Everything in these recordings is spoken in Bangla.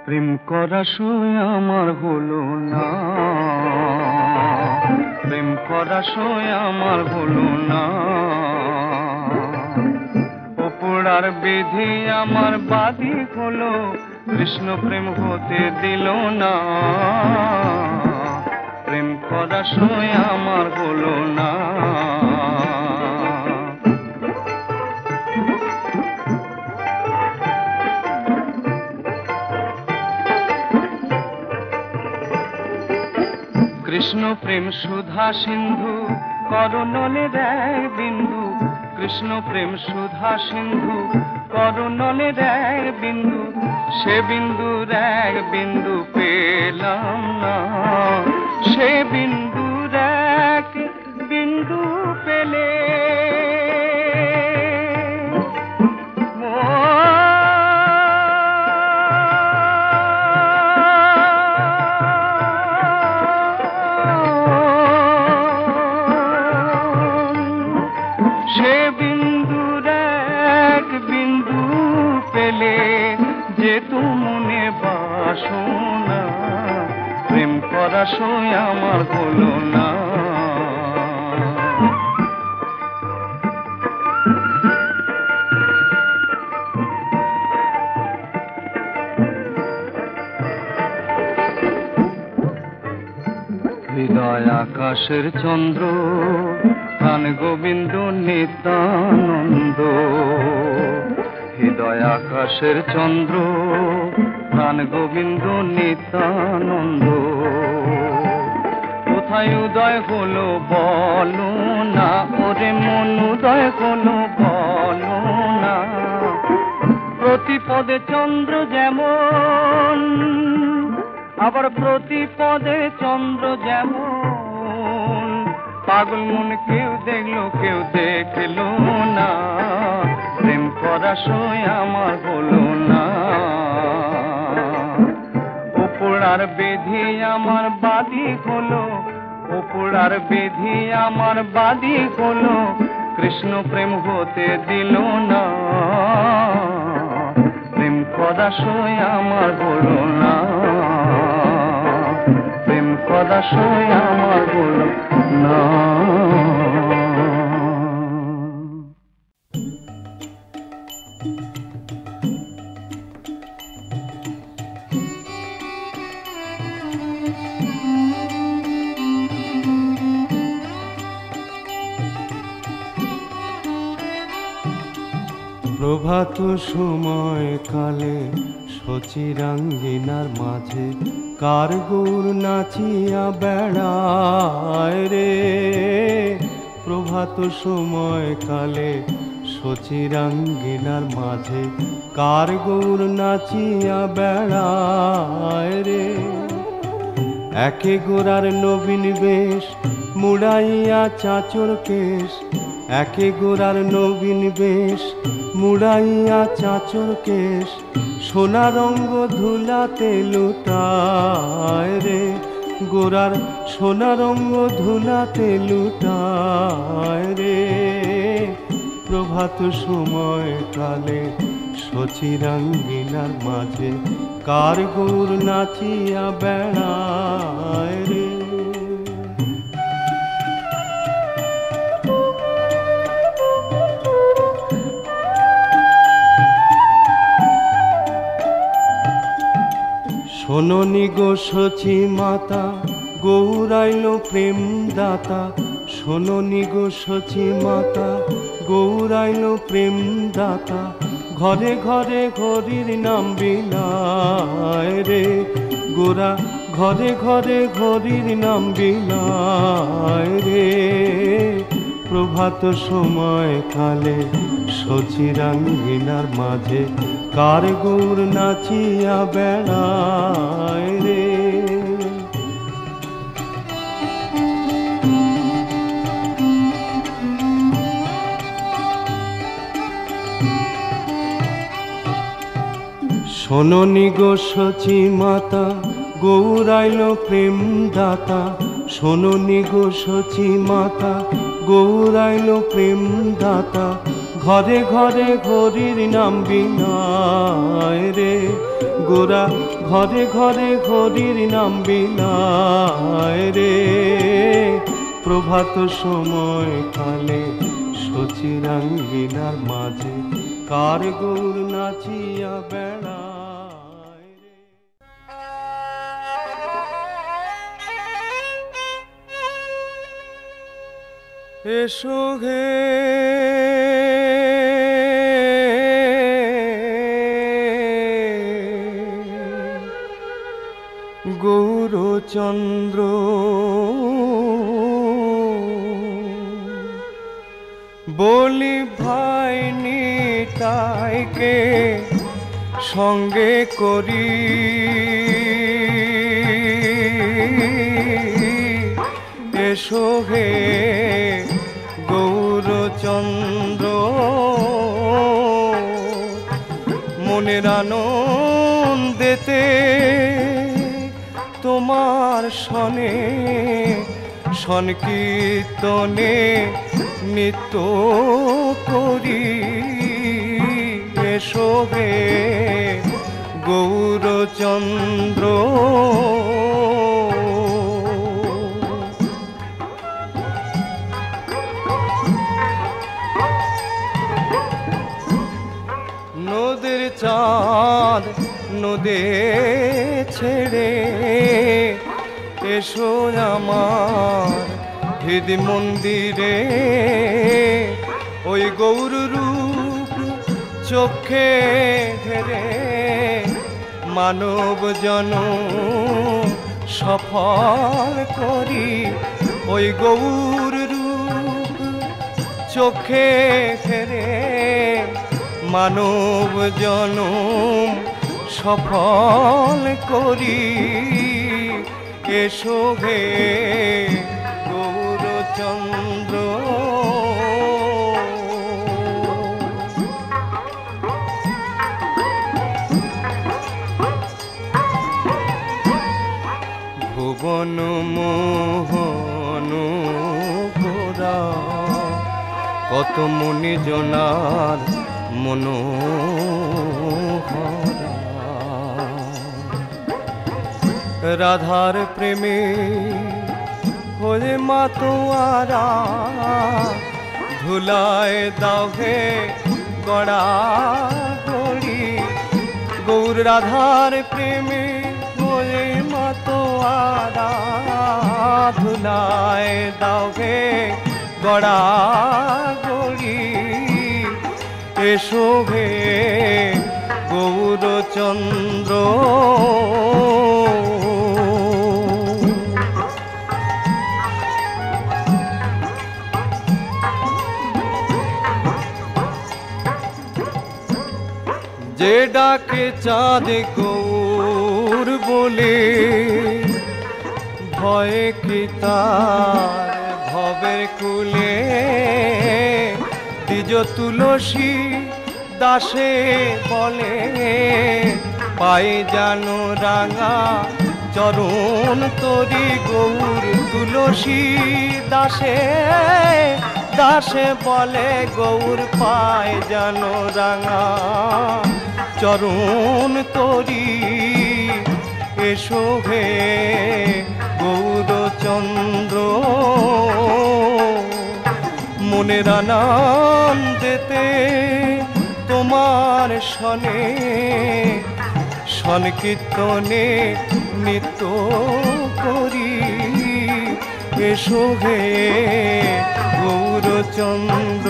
প্রেম করা সই আমার হলো না, প্রেম করা সই আমার হলো না। অপরার বিধি আমার বাদী হলো, কৃষ্ণ প্রেম হতে দিল না। প্রেম করা সই আমার হলো না। কৃষ্ণ প্রেম সুধা সিন্ধু করুণলের এক বিন্দু, কৃষ্ণ প্রেম সুধা সিন্ধু করুণলের এক বিন্দু, সে বিন্দুর এক বিন্দু পেলাম না। সে বিন্দুর এক বিন্দু পেলে বাসনা, প্রেম করা সই আমার হলো না। হৃদয় আকাশের চন্দ্র, প্রাণ গোবিন্দ নিত্যানন্দ। হৃদয় আকাশের চন্দ্র, প্রাণ গোবিন্দ নিত্যানন্দ। কোথায় উদয় হলো বলো না, ওরে মন উদয় হলো বলো না। প্রতিপদে চন্দ্র যেমন, আবার প্রতিপদে চন্দ্র যেমন। পাগল মন কেউ দেখলো কেউ দেখলো না, প্রেম করা সই আমার হলো না। অপরার বিধি আমার বাদী হলো, অপরার বিধি আমার বাদী হলো, কৃষ্ণ প্রেম হতে দিল না। প্রেম করা সই আমার হলো না, প্রেম করা সই আমার হলো না। প্রভাত সময় কালে শচীরাঙ্গিনার মাঝে কার গৌর নাচিয়া বেড়ায় রে। প্রভাত সময় কালে শচীরাঙ্গিনার মাঝে কার গৌর নাচিয়া বেড়ায় রে। একে গোরার নবীন বেশ মুড়াইয়া চাচর কেশ, একে গোরার নবীন বেশ মুড়াইয়া চাচর কেশ, সোনা রঙ্গ ধুলাতে লুটায় রে। গোরার সোনা রঙ্গ ধুলাতে লুটায় রে। প্রভাত সময় কালে শচীরাঙ্গিনার মাঝে কার গৌর নাচিয়া বেড়ায় রে। শোনোনি গো শচী মাতা, গৌরাইল প্রেম দাতা। শোনোনি গো শচী মাতা, গৌরাইল প্রেম দাতা। ঘরে ঘরে হরির নাম বিলায় রে। গোরা ঘরে ঘরে হরির নাম বিলায় রে। প্রভাত সময় কালে শচীরাঙ্গিনার মাঝে কার গৌর নাচিয়া বেড়ায় রে। শোনোনি গো শচী মাতা, গৌরাইল প্রেম দাতা। শোনোনি গো শচী মাতা, গৌরাইল প্রেম দাতা। ঘরে ঘরে হরির নাম বিনায় রে গোরা, ঘরে ঘরে হরির নাম বিনায় রে। প্রভাত সময় কালে শচীরাঙ্গিনার মাঝে কার গৌর নাচিয়া বেড়ায় রে। এসো হে গৌরচন্দ্র, বলি ভাই নিতাইকে সঙ্গে করি, এসো হে গৌরচন্দ্র, মনের আনন্দেতে তোমার সনে সংকীর্তনে নিত্য করি, এসো হে গৌরচন্দ্র। নদীর চাঁদ নদে ছেড়ে এসো আমার হৃদ মন্দিরে, ওই গৌর রূপ চোখে ধরে মানব জনম সফল করি, ওই গৌর রূপ চোখে ধরে মানব জনম সফল করি, এসো হে গৌরচন্দ্র। ভুবন মোহন গোরা, কত মুনি জনার মনোহরা, রাধার প্রেমে হয়ে মাতোয়ারা, ধুলায় দাও হে গড়া গড়ি, গৌর রাধার প্রেমে হয়ে মাতোয়ারা, ধুলায় দাও হে গড়া গড়ি, এসো হে গৌরচন্দ্র। যে ডাকে চাঁদ গৌর বলে, ভয়ে কি তার ভবের কুলে, দ্বিজ তুলসী দাসে বলে, পাই জানো রাঙা চরণ তরি গৌর তুলসী দাসে, দাসে বলে গৌর পায় জানো রাঙা চরণ তরি, এসো হে গৌরচন্দ্র। মনের আনন্দেতে তোমার সনে সংকীর্তনে নিত্য করি, এসো হে গৌরচন্দ্র।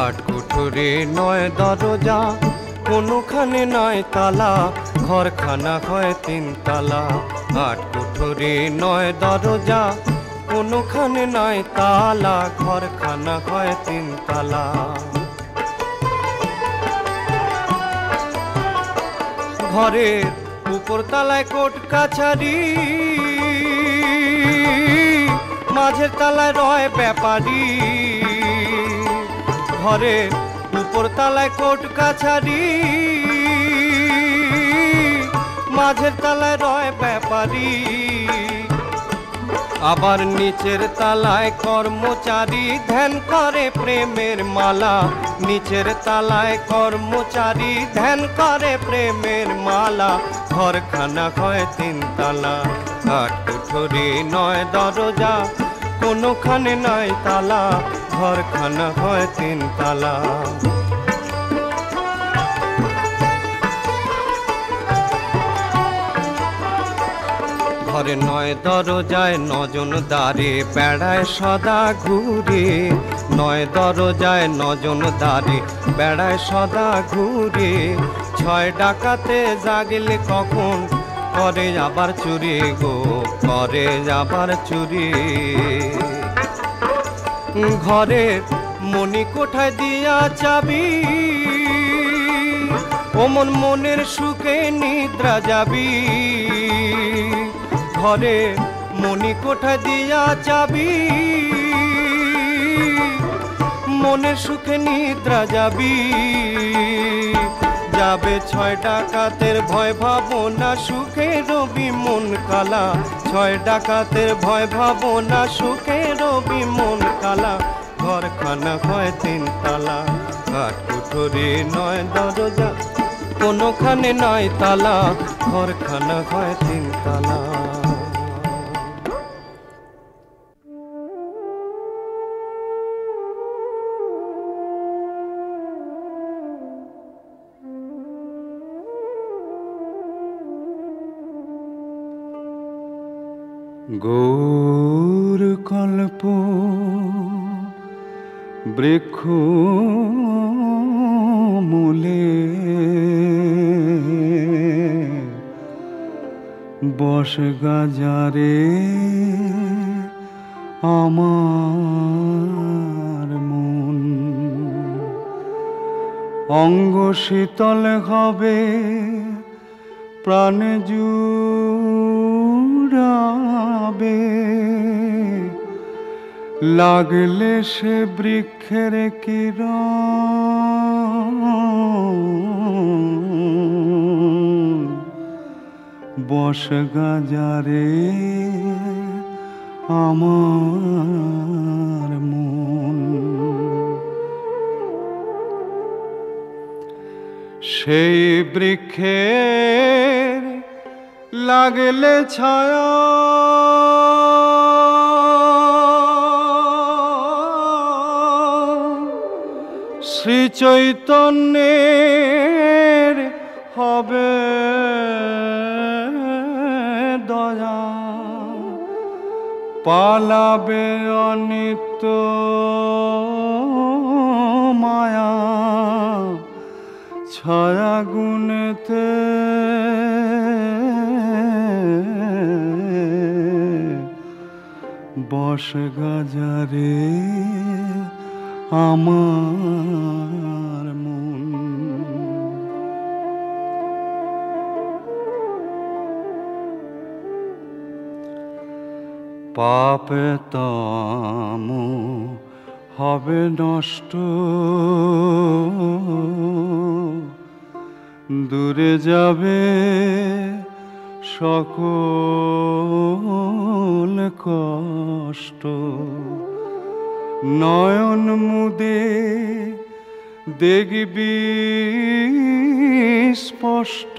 আট কুঠুরি নয় দরজা, কোনোখানে নয় তালা, ঘরখানা হয় তিন তালা। আট কুঠুরি নয় দরজা, কোনোখানে নয় তালা, ঘরখানা হয় তিন তালা। ঘরের উপর তলায় কোট কাছারি, মাঝের তলায় রয় ব্যাপারী। ঘরের উপর তলায় কোট কাছারি, মাঝের তলায় রয় ব্যাপারী। আবার নিচের তলায় কর্মচারী ধ্যান করে প্রেমের মালা। নিচের তলায় কর্মচারী ধ্যান করে প্রেমের মালা। ঘরখানা হয় 3 তালা, 8 কুঠরি 9 দরজা, কোনোখানে নাই তালা। ঘরখানা হয় 3 তালা। ঘরে 9 দরজায় 9 জন দ্বারে বেড়ায় সদা ঘুরে। 9 দরজায় 9 জন দ্বারে বেড়ায় সদা ঘুরে। 6 ডাকাতে জাগলে কখন করে আবার চুরি গো, করে আবার চুরি। ঘরে মনি কোঠায় দিয়া চাবি, ওমন মনের সুখে নিদ্রা যাবি। ঘরে মনি কোঠা দিয়া যাবি, মনের সুখে নিদ্রা যাবি। যাবে 6 ডাকাতের ভয় ভাবনা, সুখে রবি মন কালা। 6 ডাকাতের ভয় ভাবনা, সুখে রবি মন কালা। ঘরখানা হয় 3 তালা, 8 কুঠরি 9 দরজা, কোনোখানে নাই তালা। ঘরখানা হয় 3 তালা। গৌর কল্প বৃক্ষ মূলে বস গাজারে আমার মন। অঙ্গ শীতল হবে প্রাণ জুড়াবে, লাগলে সে বৃক্ষের কিরণ। বস গাজারে আমার মন। সেই বৃক্ষের লাগলে ছায়া, শ্রী চৈতন্যের হবে দয়া। পালাবে অনিত্য মায়া, ছায়া গুণেতে বস গাজারে আমার মন। পাপে তাম হবে নষ্ট, দূরে যাবে সকল কষ্ট। নয়ন মুদে দেখবি স্পষ্ট,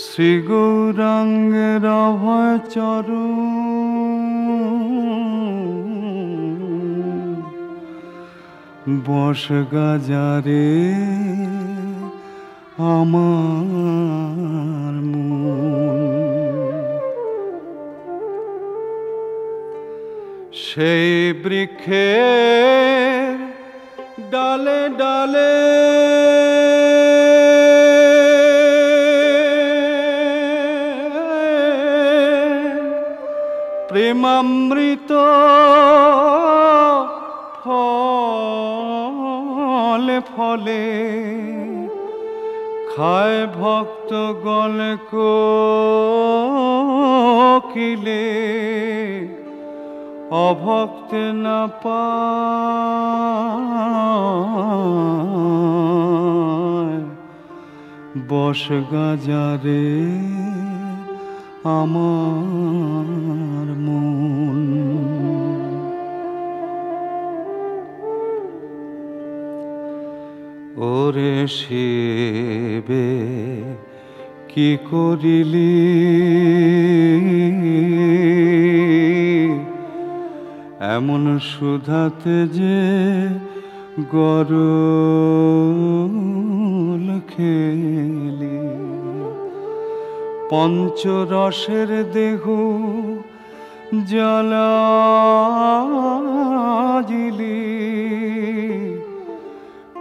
শ্রী গৌরাঙ্গের অভয় চরণ। বস গাজারে আমার মন। সেই বৃক্ষের ডালে ডালে প্রেমামৃত ফলে ফলে, খায় ভক্ত গল কোকিলে অভক্তে না পায় বস গাজারে আমার মন। ওরে শিবে কি করিলি এমন সুধাতে যে গরল খেলি পঞ্চরসের দেহ জ্বালাজিলি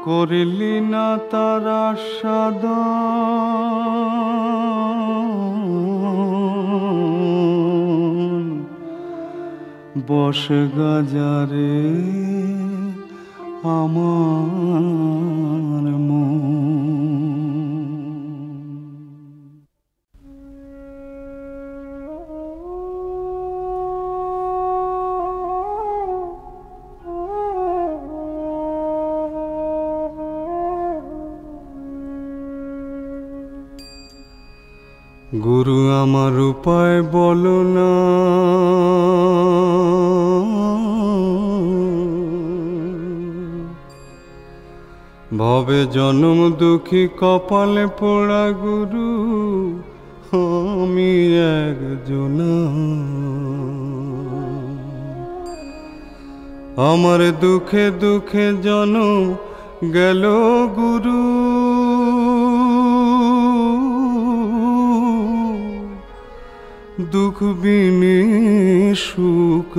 করলি না তার আস্বাদন বস গাজারে আমার মন। গুরু আমার উপায় বলো না ভবে জনম দুঃখী কপালে পোড়া গুরু আমি একজন। আমার দুঃখে দুঃখে জনম গেল গুরু দুঃখ বিনে সুখ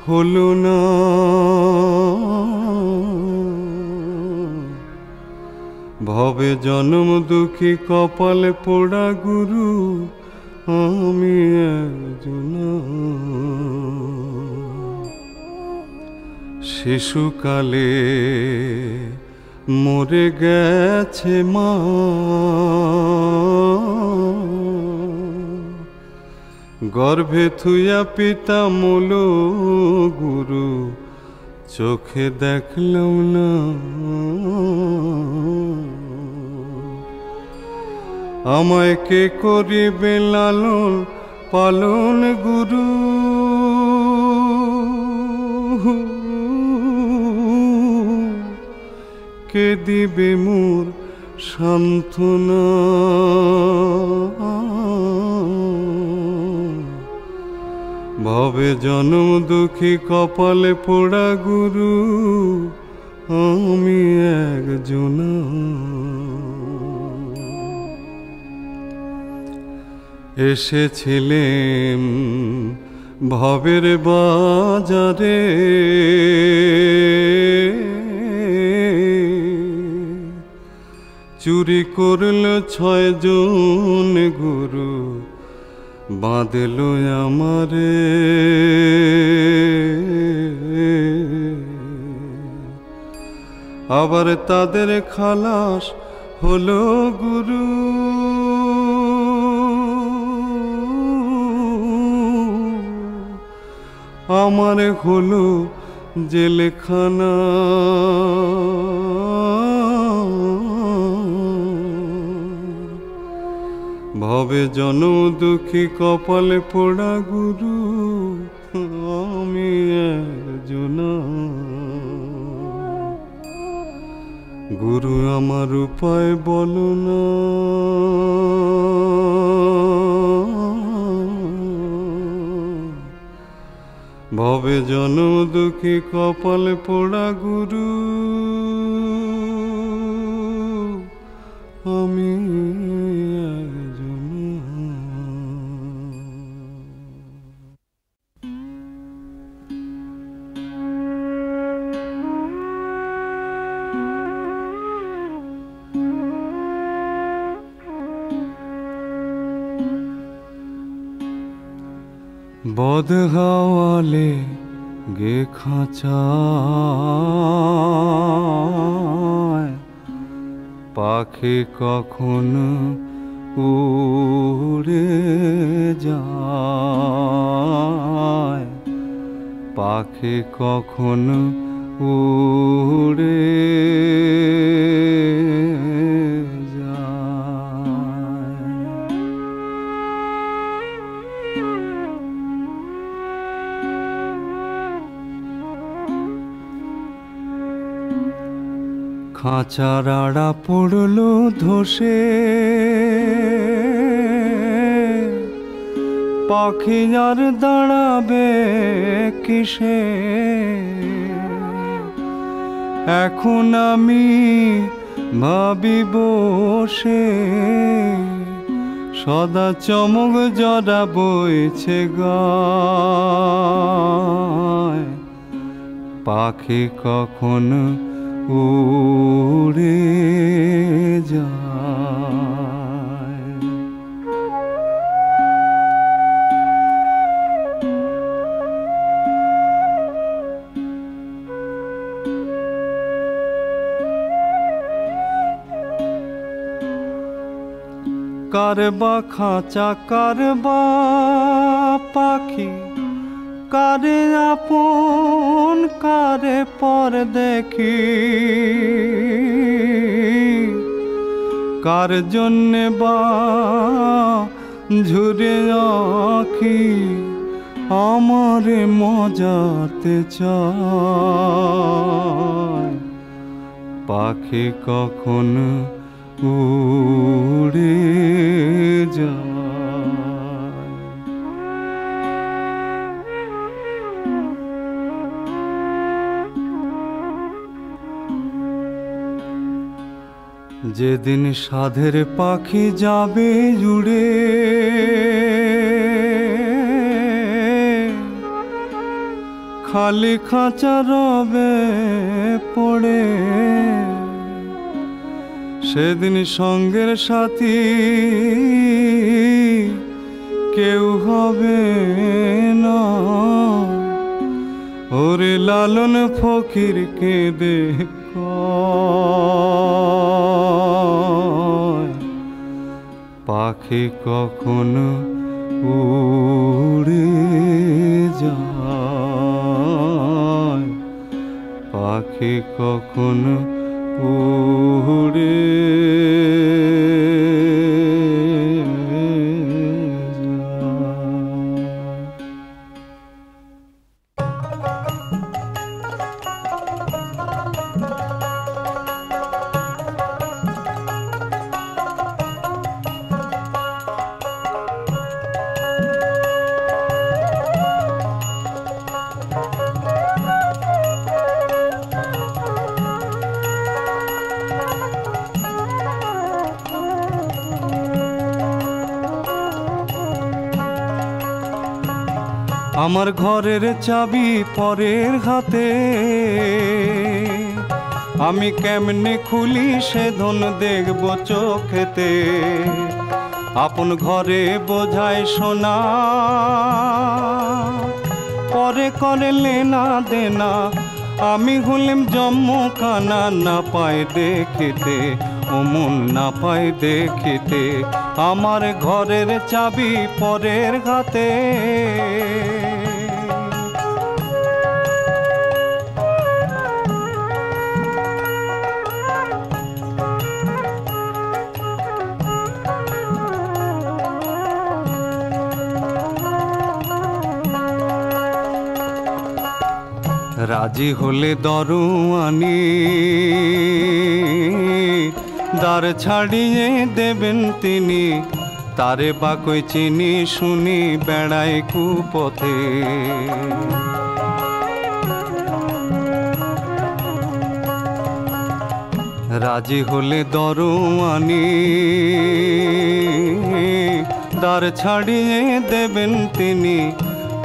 হলো না ভবে জনম দুঃখী কপালে পোড়া গুরু আমি একজন। শিশুকালে মরে গেছে মা গর্ভে থুয়া পিতা মূল গুরু চোখে দেখলাম না আমায় কে করিবে লালন পালন গুরু কে দিবে মোর সান্ত্বনা ভবে জনম দুঃখী কপালে পোড়া গুরু আমি একজন। এসেছিলেন ভবের বাজারে চুরি করল 6 জন গুরু বাঁধল আমারে আবার তাদের খালাস হলো গুরু আমার হলো জেলখানা ভবে জনম দুঃখী কপালে পোড়া গুরু আমি একজন। গুরু আমার উপায় বলো না ভবে জনম দুঃখী কপালে পোড়া গুরু আমি একজন। বদগাওয়ালে গে খাঁচায় পাখি কখনো উড়ে যায়, পাখি কখনো উড়ে খাঁচার আড়া পড়লো ধসে, পাখি আর দাঁড়াবে কিসে? এখন আমি ভাবি বসে, সদা চমক জরা বইছে গায়, পাখি কখনো উড়ে যায়। কারবা খাঁচা কারবা পাখি, কারে আপন কারে পর দেখি, কার জন্যে বা ঝুরে আঁখি আমারে মজাতে চায়, পাখি কখনো উড়ে যায়। যেদিন সাধের পাখি যাবে উড়ে, খালি খাঁচা রবে পড়ে, সেদিন সঙ্গের সাথী কেউ হবে না, ওরে লালন ফকির কেঁদে কয়, পাখি কখনো উড়ে যায়, পাখি কখনো উড়ে আমার ঘরের চাবি পরের হাতে, আমি কেমনে খুলি সে ধন দেখব চোখেতে, আপন ঘরে বোঝায় সোনা পরে করে লেনা দেনা, আমি হলাম জম্মু কানা না পায় দেখিতে, অমন না পায় দেখিতে, আমার ঘরের চাবি পরের হাতে। রাজি হলে দরওয়ানি দ্বার ছাড়িয়ে দেবেন তিনি, তারে বাকই চিনি শুনি বেড়ায় কুপথে, রাজি হলে দরওয়ানি দ্বার ছাড়িয়ে দেবেন তিনি,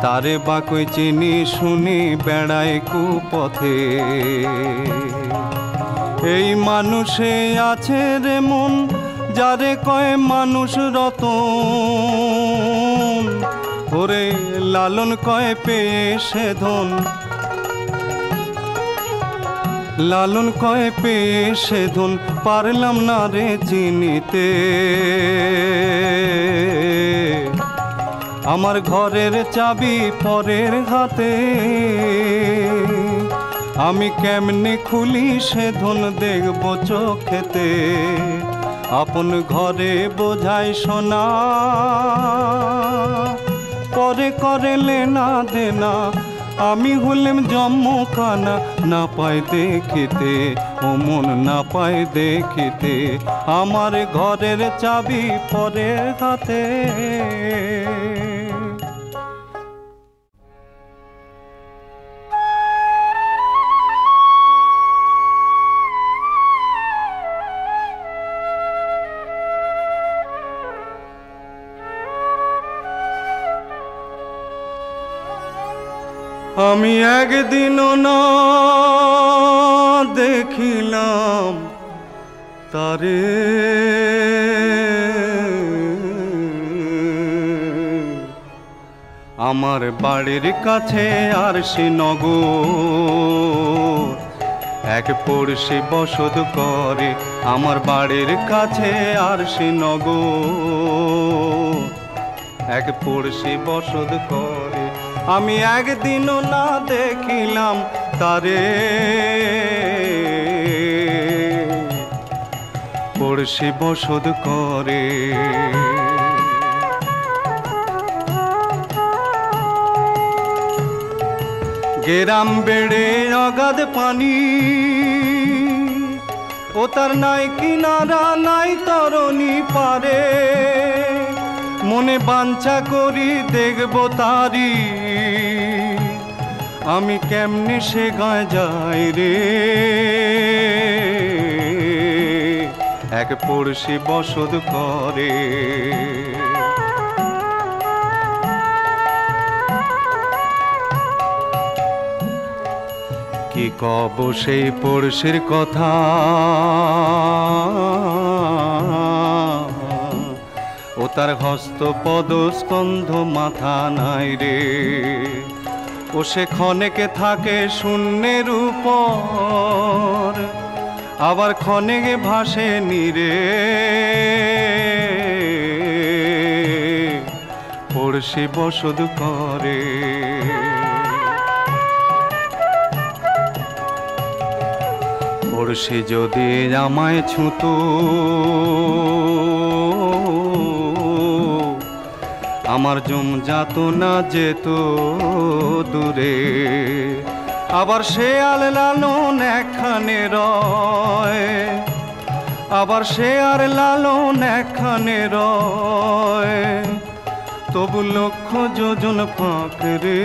তারে বাকই চিনি শুনি বেড়ায় কুপথে। এই মানুষে আছে রে মন যারে কয় মানুষ রতন, ওরে লালন কয় পেয়ে সে ধন, লালন কয় পেয়ে সেধন পারলাম না রে চিনিতে। আমার ঘরের চাবি পরের হাতে, আমি কেমনে খুলি সেধন দেখব চোখেতে। আপন ঘরে বোঝাই সোনা, পরে করে লেনা দেনা। আমি হলেম জম্মখানা, না পাই দেখিতে ও মন না পাই দেখিতে। আমার ঘরের চাবি পরের হাতে। আমি একদিনও না দেখিলাম তারে, আমার বাড়ির কাছে আরশিনগর এক পড়শি বসত করে। আমার বাড়ির কাছে আরশিনগর এক পড়শি বসত করে। আমি একদিনও না দেখিলাম তারে, পড়শি বসত করে। গেরাম বেড়ে অগাধ পানি, ও তার নাই কিনারা নাই তরণী পারে। মনে বাঞ্ছা করি দেখব তারি, আমি কেমনে সে গায়ে যাই রে। এক পড়শি বসত করে। কি কব সেই পড়শির কথা, ও তার হস্ত পদ স্কন্ধ মাথা নাই রে। ও সে ক্ষণেকে থাকে শূন্যের উপর, আবার ক্ষণেকে ভাসে নীরে। পড়শি বসত করে। পড়শি যদি আমায় ছুঁতো, আমার জম যাত না যেত দূরে। আবার সে আল লালন একখানে রয়, আবার সে আর লালন একখানে রয়। তবু লক্ষ যোজন ফাঁক রে।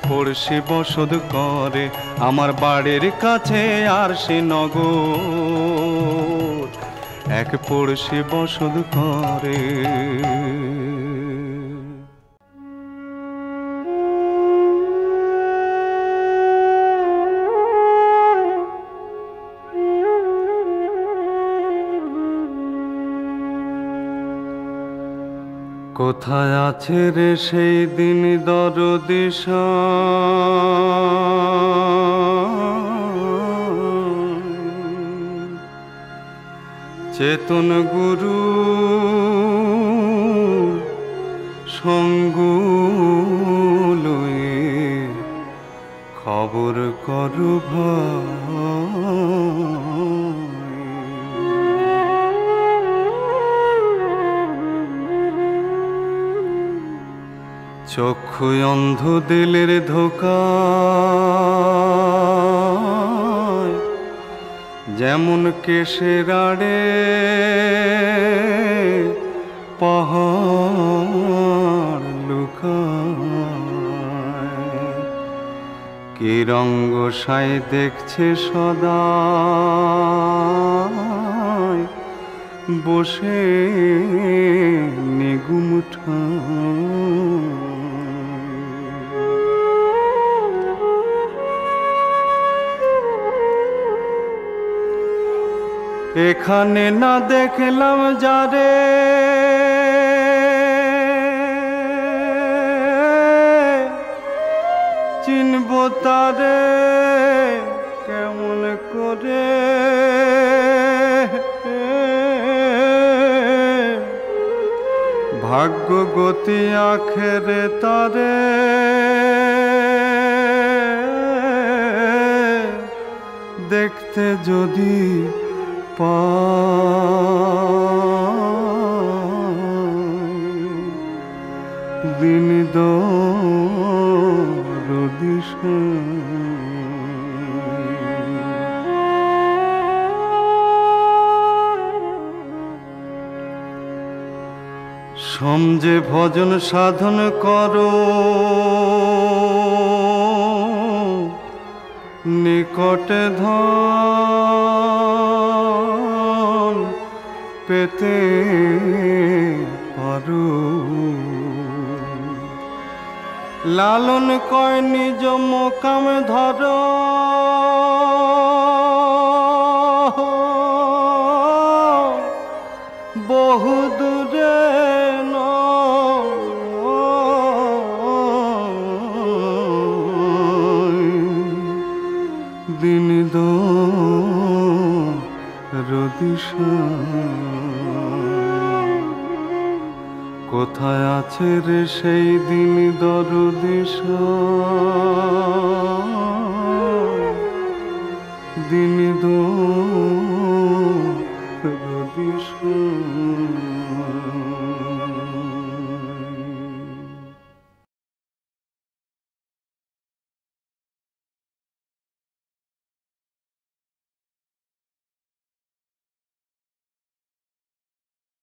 পড়শি বসত করে। আমার বাড়ির কাছে আরশিনগর এক পড়শি বসত করে। কোথায় আছে রে সেই দিন দরদি চেতন গুরু সঙ্গ লয়ে খবর করু চক্ষু অন্ধ দিলের ধোকা, যেমন কেশের আড়ে পাহাড় লুকায়। কি রঙ্গ সাই দেখছে সদা বসে নিগুম এখানে না দেখলাম যারে, চিনব তারে কেমন করে ভাগ্য গতি আখেরে তারে দেখতে যদি দিন দরদিশ সমঝে ভজন সাধন করো নিকটে ধন পেতে পারো লালন কয় নিজ মোকাম ধর বহু দূরে দিন দরদিশ কোথায় আছে রে সেই দিন দরদিশ দিন দরদিশ